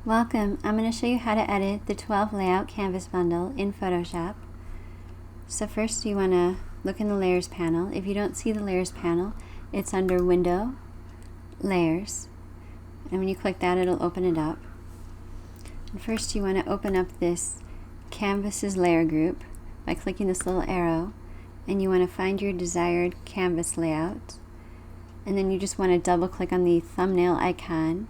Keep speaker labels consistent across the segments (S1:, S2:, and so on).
S1: Welcome. I'm going to show you how to edit the 12 Layout Canvas Bundle in Photoshop. So first you want to look in the Layers panel. If you don't see the Layers panel, it's under Window, Layers. And when you click that, it'll open it up. And first you want to open up this Canvas's layer group by clicking this little arrow. And you want to find your desired canvas layout. And then you just want to double click on the thumbnail icon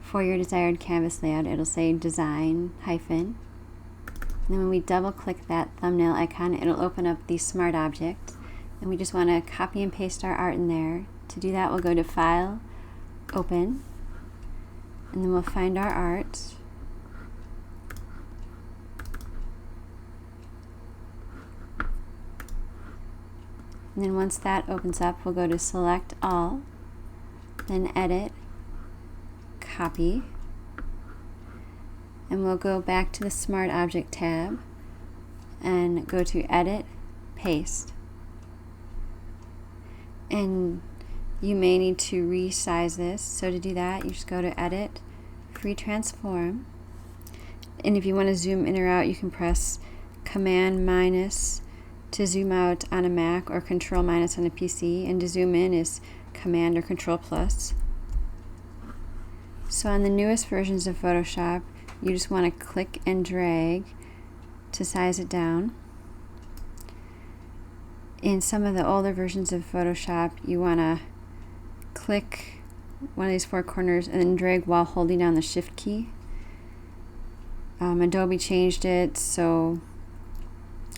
S1: for your desired canvas layout. It'll say design hyphen. And then when we double click that thumbnail icon, it'll open up the smart object. And we just want to copy and paste our art in there. To do that, we'll go to File, Open, and then we'll find our art. And then once that opens up, we'll go to Select All, then Edit, Copy, and we'll go back to the Smart Object tab and go to Edit, Paste. And you may need to resize this, so to do that you just go to Edit, Free Transform, and if you want to zoom in or out you can press Command minus to zoom out on a Mac or Control minus on a PC, and to zoom in is Command or Control plus. So on the newest versions of Photoshop, you just want to click and drag to size it down. In some of the older versions of Photoshop, you want to click one of these four corners and then drag while holding down the Shift key. Adobe changed it so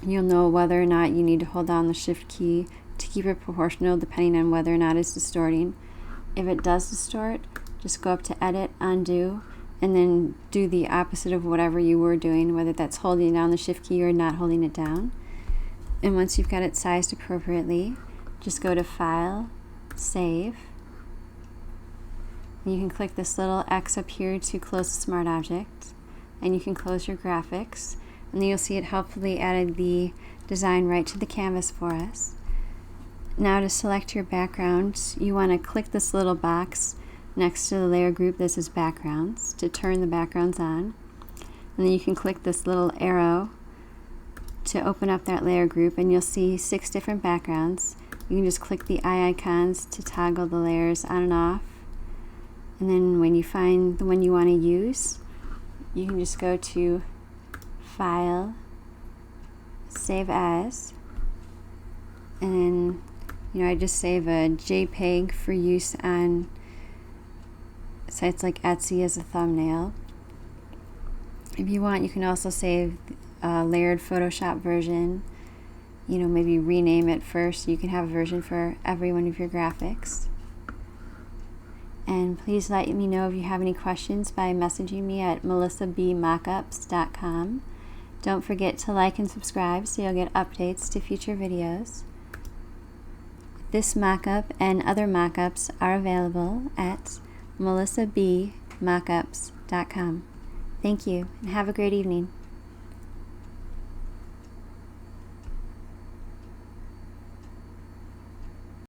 S1: you'll know whether or not you need to hold down the Shift key to keep it proportional depending on whether or not it's distorting. If it does distort, just go up to Edit, Undo, and then do the opposite of whatever you were doing, whether that's holding down the Shift key or not holding it down. And once you've got it sized appropriately, just go to File, Save. And you can click this little X up here to close the Smart Object, and you can close your graphics. And then you'll see it helpfully added the design right to the canvas for us. Now to select your background, you want to click this little box next to the layer group that says Backgrounds to turn the backgrounds on. And then you can click this little arrow to open up that layer group, and you'll see 6 different backgrounds. You can just click the eye icons to toggle the layers on and off. And then when you find the one you want to use, you can just go to File, Save As, and then I just save a JPEG for use on sites like Etsy as a thumbnail. If you want, you can also save a layered Photoshop version, maybe rename it first so you can have a version for every one of your graphics. And please let me know if you have any questions by messaging me at melissabmockups.com. Don't forget to like and subscribe so you'll get updates to future videos. This mockup and other mockups are available at melissabmockups.com. Thank you and have a great evening.